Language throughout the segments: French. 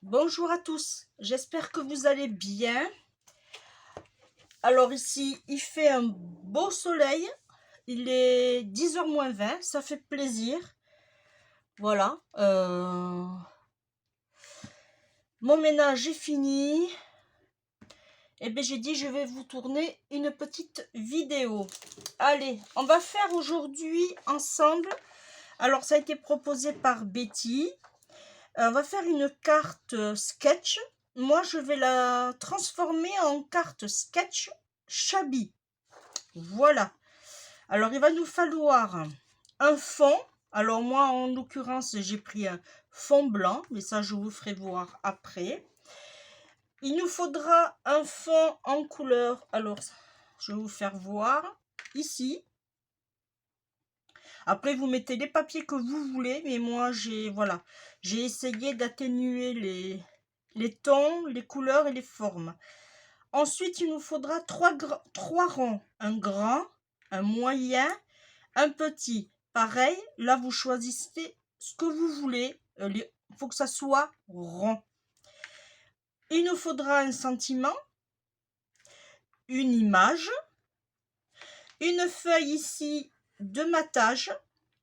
Bonjour à tous, j'espère que vous allez bien. Alors ici, il fait un beau soleil, il est 10h moins 20, ça fait plaisir. Voilà, mon ménage est fini. Et bien j'ai dit je vais vous tourner une petite vidéo. Allez, on va faire aujourd'hui ensemble. Alors ça a été proposé par Betty. On va faire une carte sketch. Moi, je vais la transformer en carte sketch Shabby. Voilà. Alors, il va nous falloir un fond. Alors, moi, en l'occurrence, j'ai pris un fond blanc, mais ça, je vous ferai voir après. Il nous faudra un fond en couleur. Alors, je vais vous faire voir ici. Après, vous mettez les papiers que vous voulez, mais moi, j'ai essayé d'atténuer les tons, les couleurs et les formes. Ensuite, il nous faudra trois ronds. Un grand, un moyen, un petit. Pareil, là, vous choisissez ce que vous voulez. Il faut que ça soit rond. Il nous faudra un sentiment, une image, une feuille ici de matage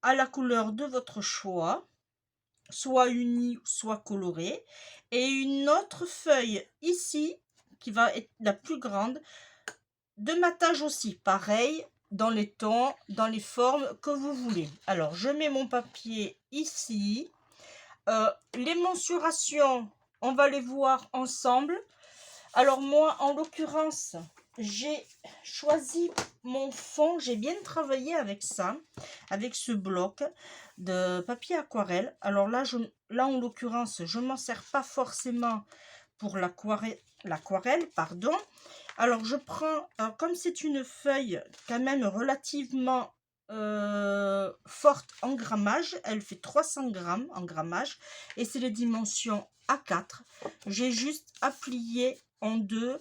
à la couleur de votre choix, soit unie, soit colorée, et une autre feuille ici, qui va être la plus grande, de matage aussi, pareil, dans les tons, dans les formes que vous voulez. Alors, je mets mon papier ici. Les mensurations, on va les voir ensemble. Alors, moi, en l'occurrence, j'ai choisi mon fond. J'ai bien travaillé avec ça, avec ce bloc de papier aquarelle. Alors là, en l'occurrence, je ne m'en sers pas forcément pour l'aquarelle, pardon. Alors, je prends, comme c'est une feuille quand même relativement forte en grammage, elle fait 300 grammes en grammage et c'est les dimensions A4. J'ai juste à plier en deux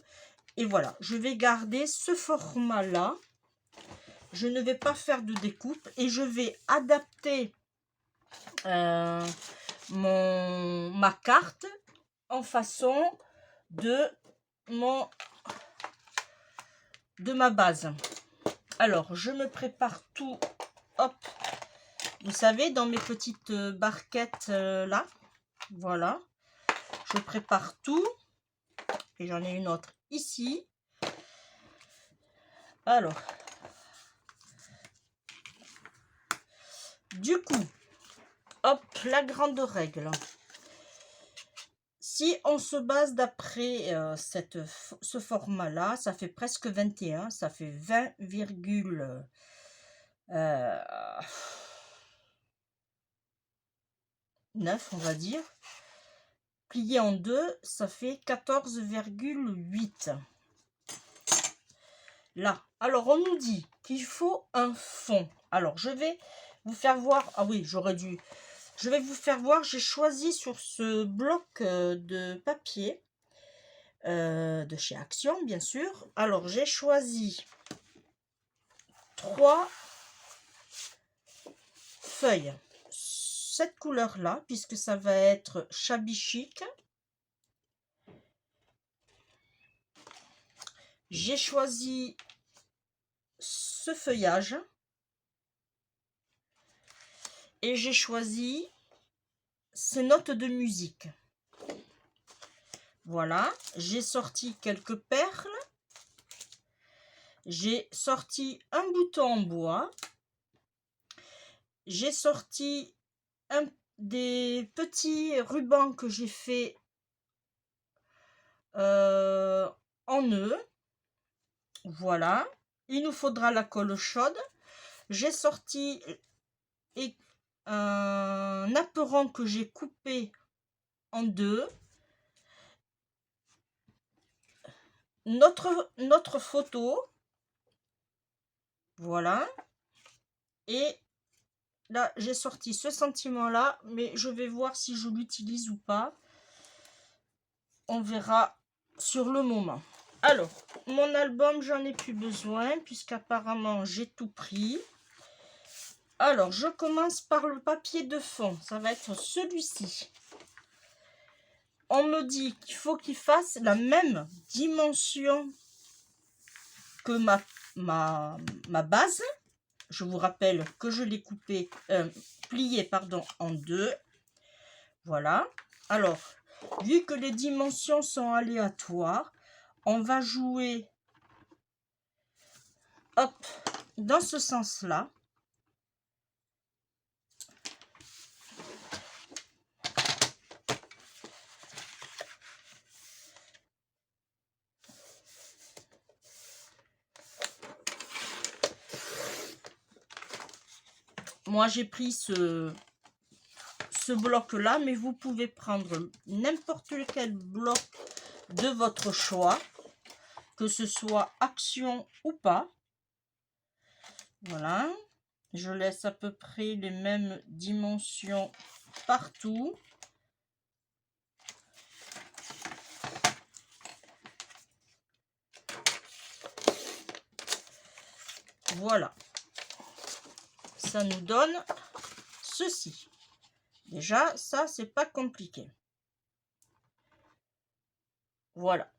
et voilà, je vais garder ce format-là. Je ne vais pas faire de découpe et je vais adapter ma carte en façon de ma base. Alors, je me prépare tout, hop, vous savez, dans mes petites barquettes là, voilà. Je prépare tout, et j'en ai une autre ici. Alors, du coup, hop, la grande règle. Si on se base d'après ce format-là, ça fait presque 21, ça fait 20,9, on va dire. Plié en deux, ça fait 14,8. Là, alors on nous dit qu'il faut un fond. Alors, je vais vous faire voir. Ah oui, je vais vous faire voir. J'ai choisi sur ce bloc de papier de chez Action, bien sûr. Alors, j'ai choisi 3 feuilles. Cette couleur-là, puisque ça va être shabby chic. J'ai choisi ce feuillage. Et j'ai choisi ces notes de musique. Voilà, j'ai sorti quelques perles. J'ai sorti un bouton en bois. J'ai sorti des petits rubans que j'ai fait en nœud. Voilà, il nous faudra la colle chaude. J'ai sorti un apperon que j'ai coupé en deux. Notre photo. Voilà. Et là, j'ai sorti ce sentiment-là, mais je vais voir si je l'utilise ou pas. On verra sur le moment. Alors, mon album, j'en ai plus besoin, puisqu'apparemment, j'ai tout pris. Alors, je commence par le papier de fond. Ça va être celui-ci. on me dit qu'il faut qu'il fasse la même dimension que ma base. Je vous rappelle que je l'ai coupé, plié pardon, en deux. Voilà. Alors, vu que les dimensions sont aléatoires, on va jouer hop, dans ce sens-là. Moi, j'ai pris ce bloc-là, mais vous pouvez prendre n'importe quel bloc de votre choix, que ce soit action ou pas. Voilà. Je laisse à peu près les mêmes dimensions partout. Voilà. Ça nous donne ceci. Déjà, ça, c'est pas compliqué. Voilà.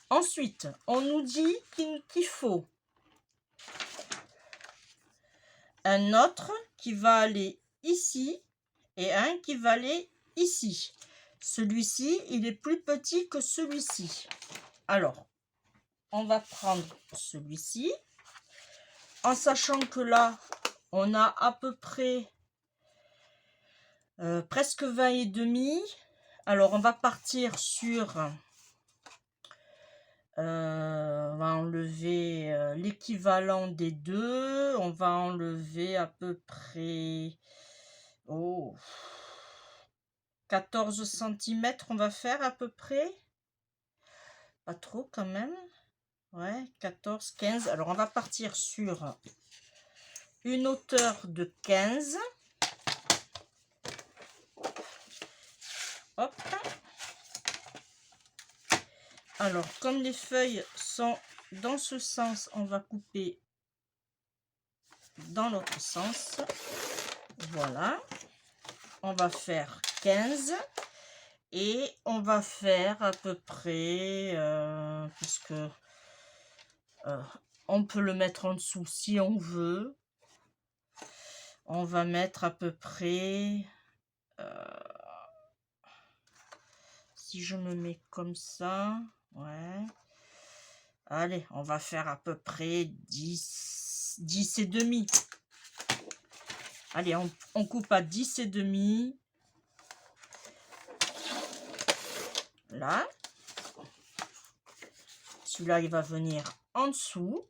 Ensuite, on nous dit qu'il faut un autre qui va aller ici et un qui va aller ici. Celui-ci, il est plus petit que celui-ci. Alors, on va prendre celui-ci, en sachant que là, on a à peu près presque 20 et demi. Alors, on va partir sur... on va enlever l'équivalent des deux. On va enlever à peu près 14 cm. On va faire à peu près. Pas trop quand même. Ouais, 14, 15. Alors, on va partir sur une hauteur de 15. Hop. Alors, comme les feuilles sont dans ce sens, on va couper dans l'autre sens. Voilà. On va faire 15. Et on va faire à peu près, puisque on peut le mettre en dessous si on veut. On va mettre à peu près... si je me mets comme ça, ouais. Allez, on va faire à peu près 10 et demi. Allez, on coupe à 10 et demi. Là. Celui-là, il va venir en dessous.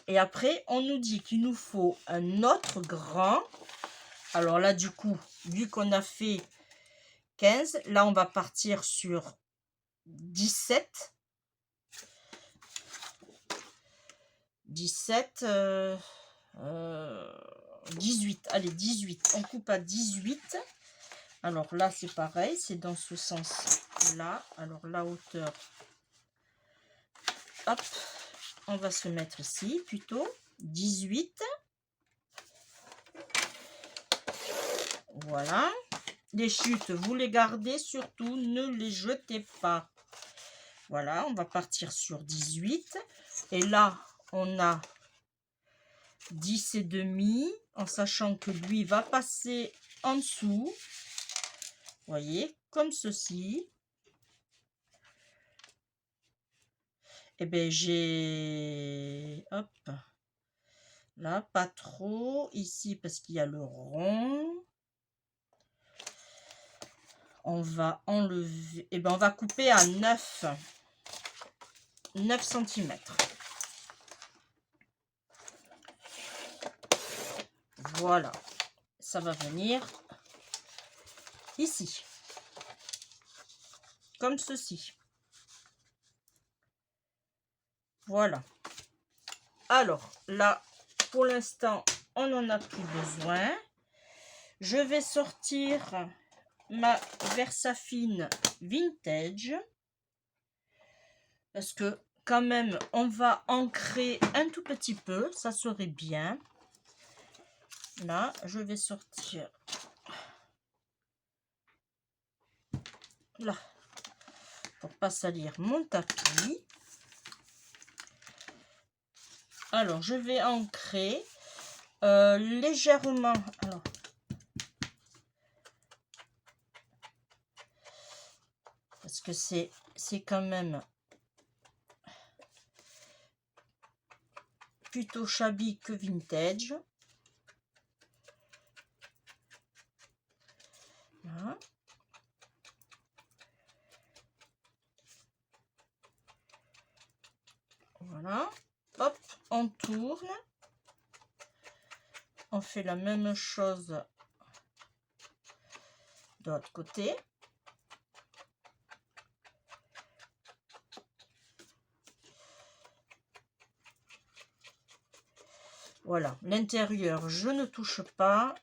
Et après, on nous dit qu'il nous faut un autre grand. Alors là, du coup, vu qu'on a fait 15, là, on va partir sur 17. 17, 18. Allez, 18. On coupe à 18. Alors là, c'est pareil, c'est dans ce sens-là. Alors la hauteur, hop, on va se mettre ici plutôt. 18. Voilà. Les chutes, vous les gardez, surtout ne les jetez pas. Voilà, on va partir sur 18. Et là, on a 10 et demi, en sachant que lui va passer en dessous. Vous voyez, comme ceci. Et bien, j'ai... Hop. Là, pas trop. Ici, parce qu'il y a le rond. On va enlever... Et bien, on va couper à 9 cm. Voilà. Ça va venir ici. Comme ceci. Voilà. Alors, là, pour l'instant, on n'en a plus besoin. Je vais sortir ma Versafine Vintage. Parce que, quand même, on va ancrer un tout petit peu. Ça serait bien. Là, je vais sortir là, pour pas salir mon tapis. Alors, je vais ancrer légèrement. Alors, parce que c'est quand même plutôt shabby que vintage. Voilà. Voilà. Hop, on tourne. On fait la même chose de l'autre côté. Voilà, l'intérieur, je ne touche pas.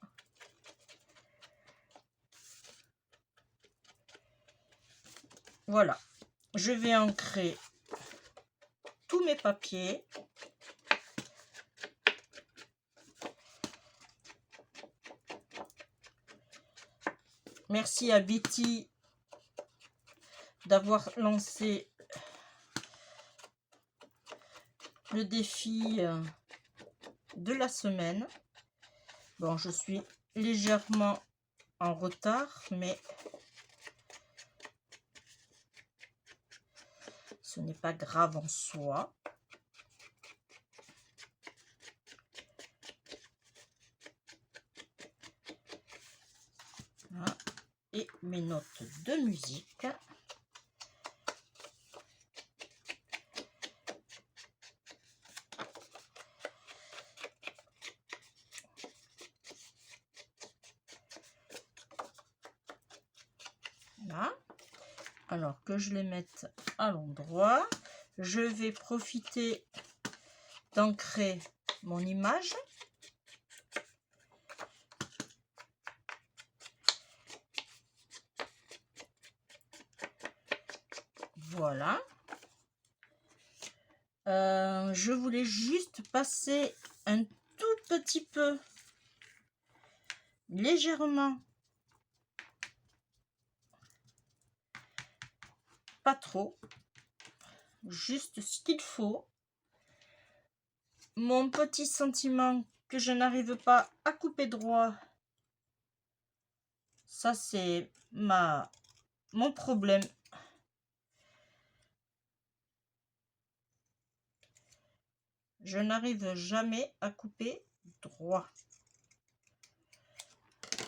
Voilà, je vais ancrer tous mes papiers. Merci à Betty d'avoir lancé le défi de la semaine. Bon, je suis légèrement en retard, mais ce n'est pas grave en soi. Voilà. Et mes notes de musique. Là. Alors que je les mette à l'endroit, je vais profiter d'ancrer mon image. Voilà. Je voulais juste passer un tout petit peu, légèrement, pas trop, juste ce qu'il faut. Mon petit sentiment que je n'arrive pas à couper droit, ça c'est mon problème. Je n'arrive jamais à couper droit.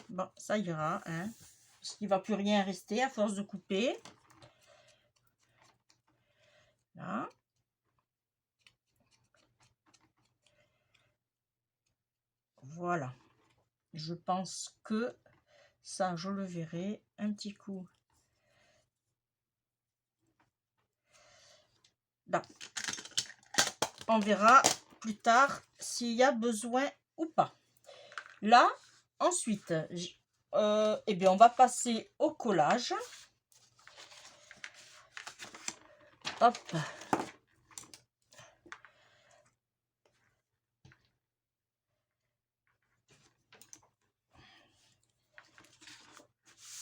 Bon, ça ira, hein, parce qu'il ne va plus rien rester à force de couper. Là. Voilà. Je pense que ça, je le verrai un petit coup. Là. On verra plus tard s'il y a besoin ou pas. Là, ensuite, eh bien, on va passer au collage. Hop.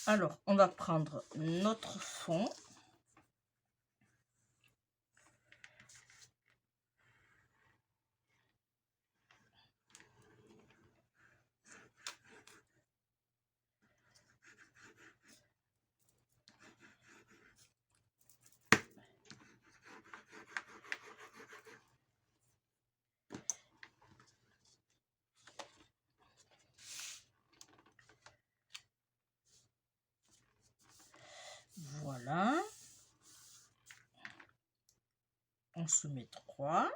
Alors, on va prendre notre fond. Voilà. On se met 3.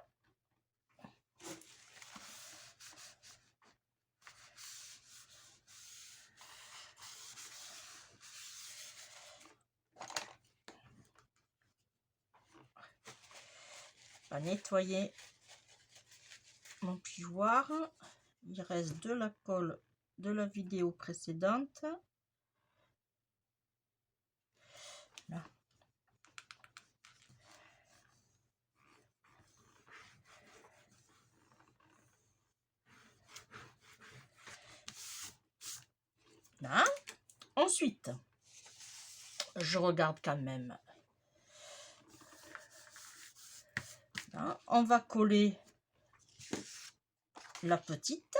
On va nettoyer mon plioir. Il reste de la colle de la vidéo précédente. Là. Là. Ensuite, je regarde quand même. Là, on va coller la petite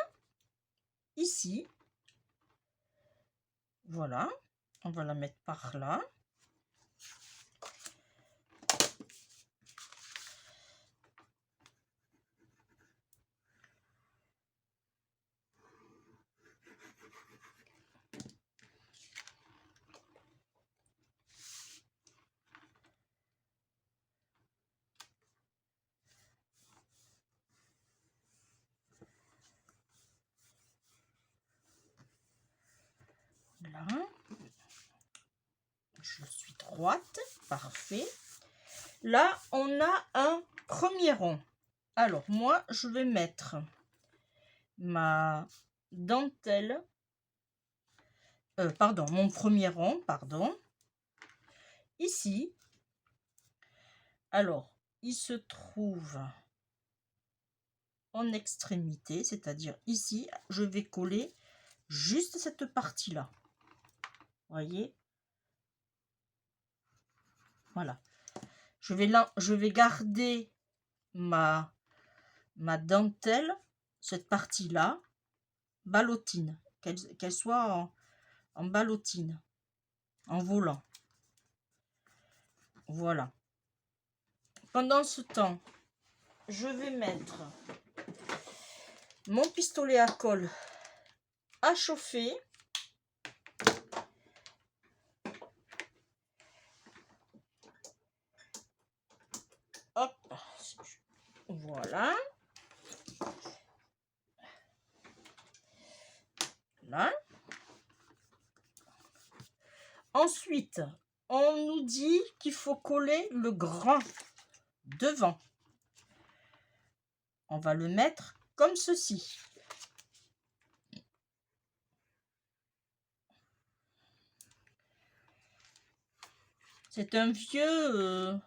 ici. Voilà, on va la mettre par là. Là, je suis droite, parfait. Là, on a un premier rond. Alors, moi, je vais mettre ma dentelle, pardon, mon premier rond, pardon, ici. Alors, il se trouve en extrémité, c'est-à-dire ici, je vais coller juste cette partie-là. Voyez? Voilà. Je vais garder ma dentelle, cette partie-là, ballotine, qu'elle soit en ballotine, en volant. Voilà. Pendant ce temps, je vais mettre mon pistolet à colle à chauffer. Hop, voilà. Là. Ensuite, on nous dit qu'il faut coller le grand devant. On va le mettre comme ceci. C'est un vieux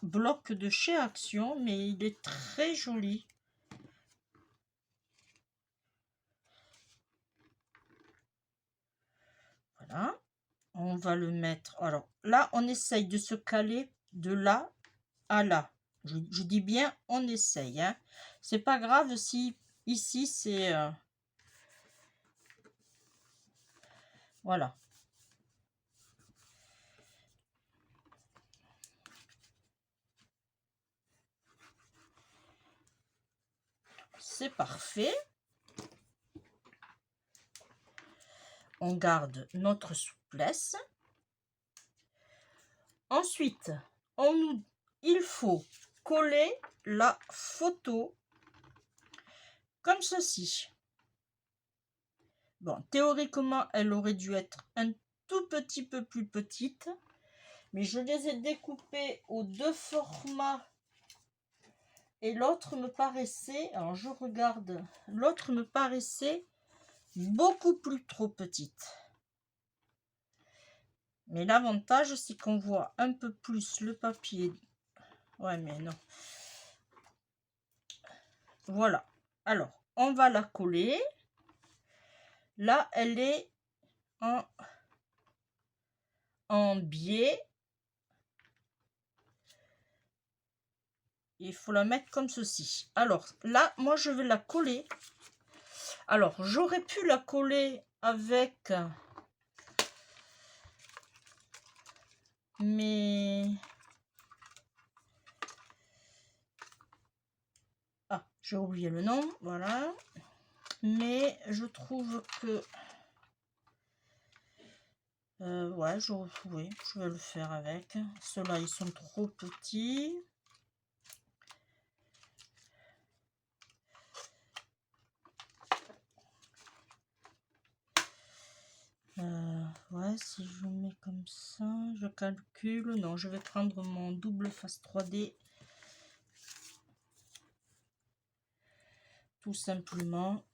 bloc de chez Action, mais il est très joli. Voilà, on va le mettre. Alors là, on essaye de se caler de là à là. Je dis bien, on essaye. Hein. C'est pas grave si ici c'est voilà. C'est parfait. On garde notre souplesse. Ensuite, il faut coller la photo comme ceci. Bon, théoriquement, elle aurait dû être un tout petit peu plus petite, mais je les ai découpées aux deux formats et l'autre me paraissait, alors je regarde, l'autre me paraissait beaucoup plus trop petite. Mais l'avantage, c'est qu'on voit un peu plus le papier. Ouais, mais non. Voilà. Alors, on va la coller. Là, elle est en biais. Il faut la mettre comme ceci. Alors, là, moi, je vais la coller. Alors, j'aurais pu la coller avec mes... Ah, j'ai oublié le nom, voilà. Mais je trouve que... ouais, oui, je vais le faire avec. Ceux-là, ils sont trop petits. Ouais, si je mets comme ça, je calcule. Non, je vais prendre mon double face 3D. Tout simplement.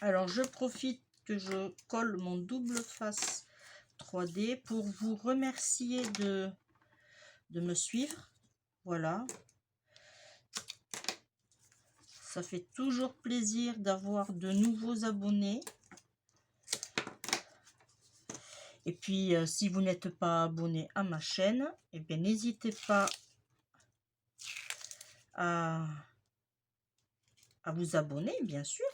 Alors, je profite que je colle mon double face 3D pour vous remercier de me suivre. Voilà. Ça fait toujours plaisir d'avoir de nouveaux abonnés. Et puis, si vous n'êtes pas abonné à ma chaîne, eh bien, n'hésitez pas à vous abonner, bien sûr.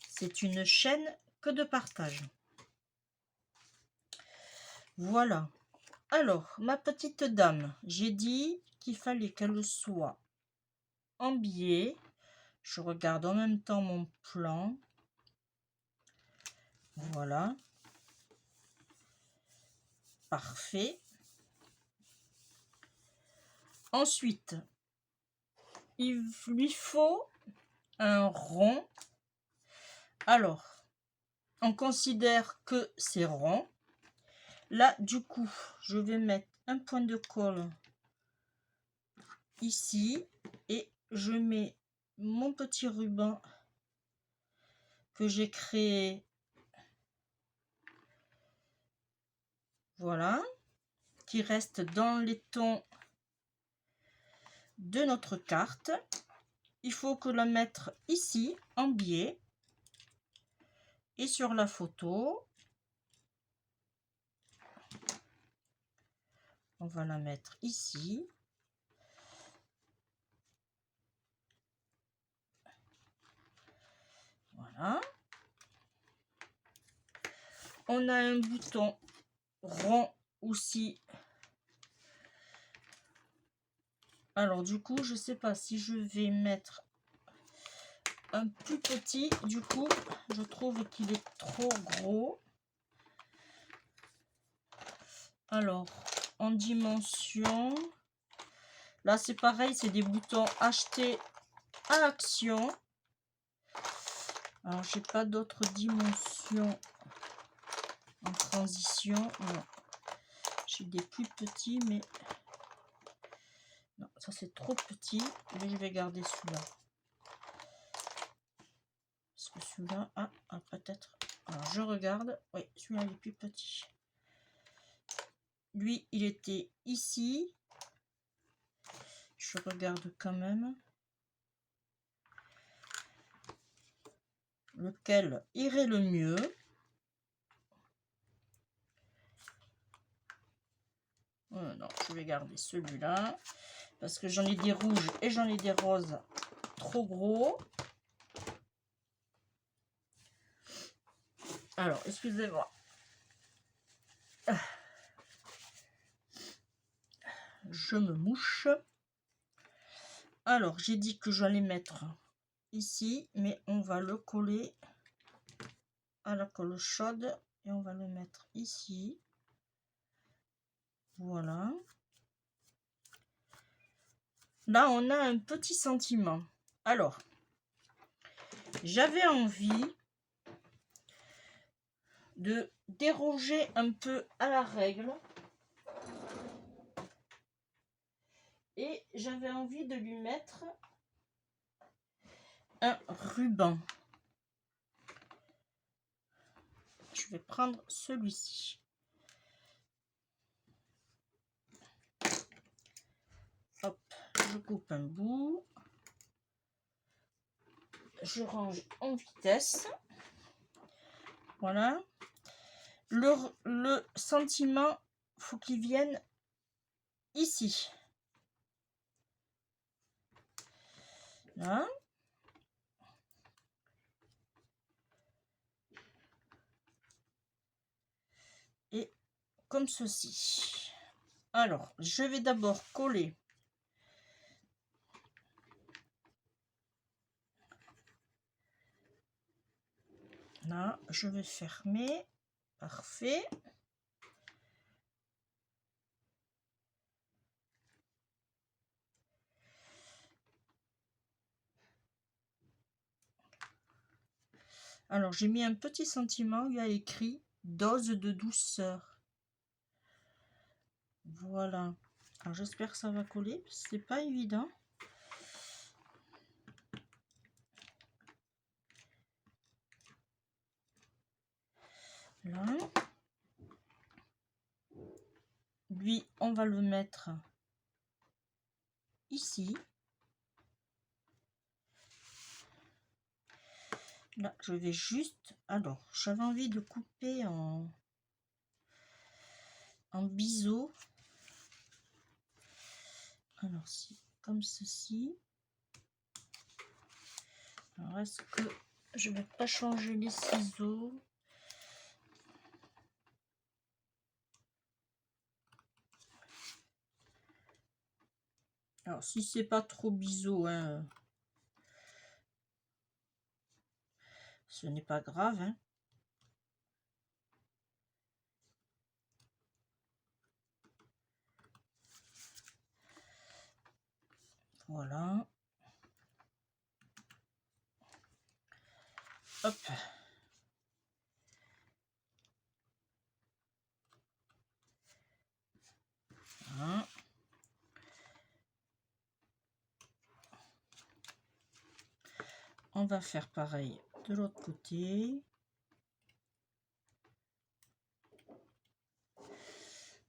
C'est une chaîne que de partage. Voilà. Alors, ma petite dame, j'ai dit qu'il fallait qu'elle soit en biais. Je regarde en même temps mon plan. Voilà. Parfait. Ensuite, il lui faut un rond. Alors, on considère que c'est rond. Là, du coup, je vais mettre un point de colle ici et je mets mon petit ruban que j'ai créé. Voilà, qui reste dans les tons de notre carte. Il faut que la mettre ici en biais et sur la photo. On va la mettre ici. Voilà. On a un bouton rond aussi. Alors du coup, je sais pas si je vais mettre un plus petit. Du coup, je trouve qu'il est trop gros. Alors, en dimension, là c'est pareil, c'est des boutons achetés à Action. Alors, j'ai pas d'autres dimensions en transition. Non. J'ai des plus petits, mais non, ça c'est trop petit. Mais je vais garder celui-là. Parce que celui-là, peut-être. Alors, je regarde. Oui, celui-là il est plus petit. Lui, il était ici. Je regarde quand même. Lequel irait le mieux? Non, je vais garder celui-là. Parce que j'en ai des rouges et j'en ai des roses trop gros. Alors, excusez-moi. Je me mouche. Alors, j'ai dit que j'allais mettre ici, mais on va le coller à la colle chaude et on va le mettre ici. Voilà. Là, on a un petit sentiment. Alors, j'avais envie de déroger un peu à la règle. Et j'avais envie de lui mettre un ruban. Je vais prendre celui-ci. Hop, je coupe un bout. Je range en vitesse. Voilà. Le sentiment, faut qu'il vienne ici. Là. Et comme ceci. Alors, je vais d'abord coller là. Je vais fermer. Parfait. Alors, j'ai mis un petit sentiment. Il y a écrit dose de douceur. Voilà. Alors, j'espère que ça va coller. C'est pas évident. Là. Lui, on va le mettre ici. Là, je vais juste... Alors, j'avais envie de couper en biseau. Alors, si, comme ceci. Alors, est-ce que je vais pas changer les ciseaux? Alors, si c'est pas trop biseau, hein, ce n'est pas grave, hein. Voilà. Hop. Voilà. On va faire pareil de l'autre côté.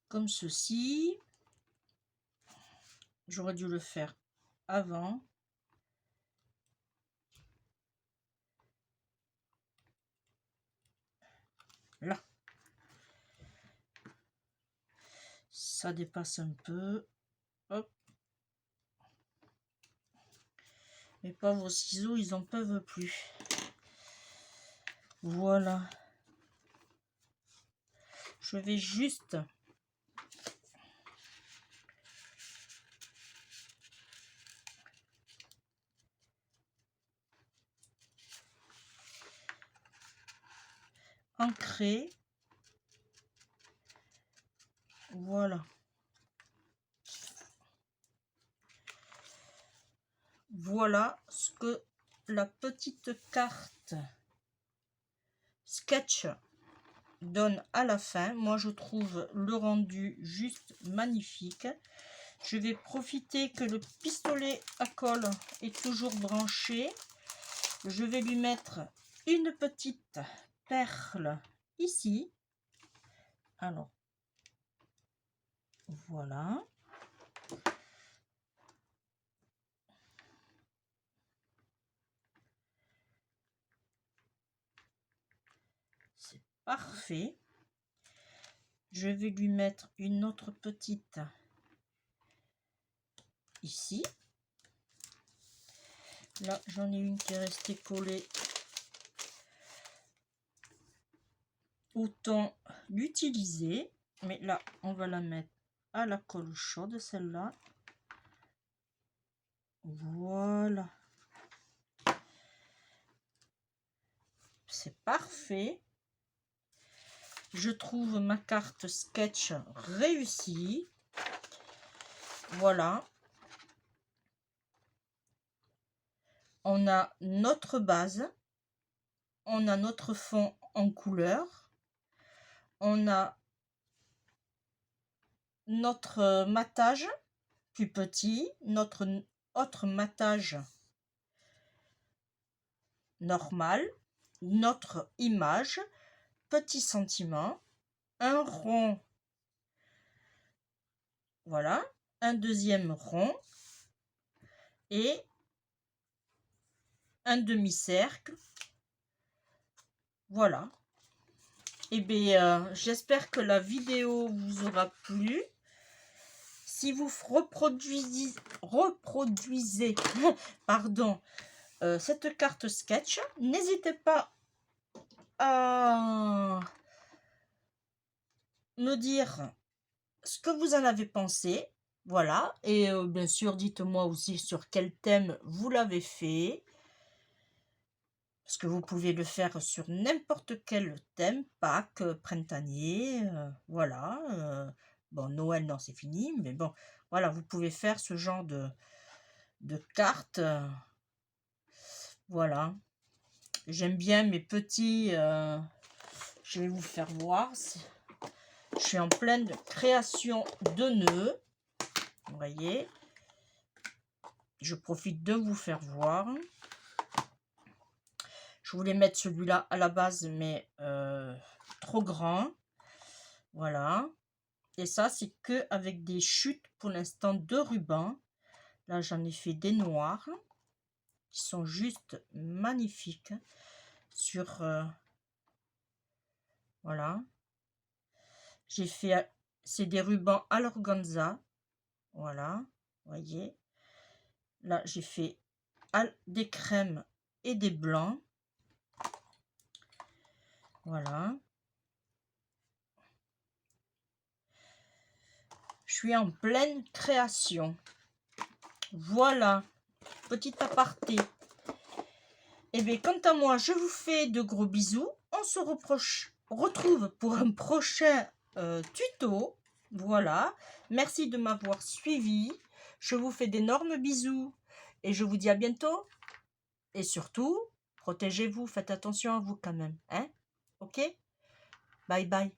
Comme ceci. J'aurais dû le faire avant. Là. Ça dépasse un peu. Hop. Mes pauvres ciseaux, ils en peuvent plus. Voilà. Je vais juste ancrer. Voilà. Voilà ce que la petite carte sketch donne à la fin. Moi, je trouve le rendu juste magnifique. Je vais profiter que le pistolet à colle est toujours branché. Je vais lui mettre une petite perle ici. Alors, voilà. C'est parfait. Je vais lui mettre une autre petite ici. Là, j'en ai une qui est restée collée. Autant l'utiliser. Mais là, on va la mettre à la colle chaude, celle-là. Voilà. C'est parfait. Je trouve ma carte sketch réussie. Voilà. On a notre base. On a notre fond en couleur. On a notre matage plus petit. Notre autre matage normal. Notre image. Petit sentiment. Un rond. Voilà. Un deuxième rond. Et un demi-cercle. Voilà. Et bien, j'espère que la vidéo vous aura plu. Si vous reproduisez pardon, cette carte sketch, n'hésitez pas à me dire ce que vous en avez pensé. Voilà. Et bien sûr, dites-moi aussi sur quel thème vous l'avez fait. Parce que vous pouvez le faire sur n'importe quel thème, Pâques, printanier, voilà. Bon, Noël, non, c'est fini, mais bon, voilà, vous pouvez faire ce genre de cartes. Voilà. J'aime bien mes petits... je vais vous faire voir. Je suis en pleine création de nœuds. Vous voyez. Je profite de vous faire voir. Je voulais mettre celui-là à la base, mais trop grand. Voilà. Et ça, c'est que avec des chutes pour l'instant de ruban. Là, j'en ai fait des noirs qui sont juste magnifiques sur voilà. J'ai fait c'est des rubans à l'organza. Voilà, voyez. Là, j'ai fait des crèmes et des blancs. Voilà. Je suis en pleine création. Voilà, petit aparté. Et bien, quant à moi, je vous fais de gros bisous. On se retrouve pour un prochain tuto. Voilà. Merci de m'avoir suivi. Je vous fais d'énormes bisous. Et je vous dis à bientôt. Et surtout, protégez-vous. Faites attention à vous quand même. Hein? Ok? Bye bye.